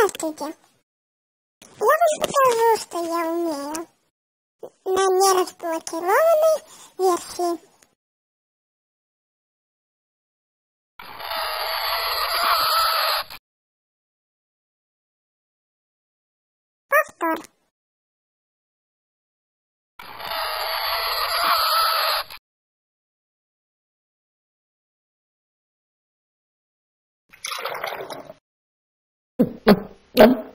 Здравствуйте. Я вам покажу, что я умею на неразблокированной версии. Повтор. Yep.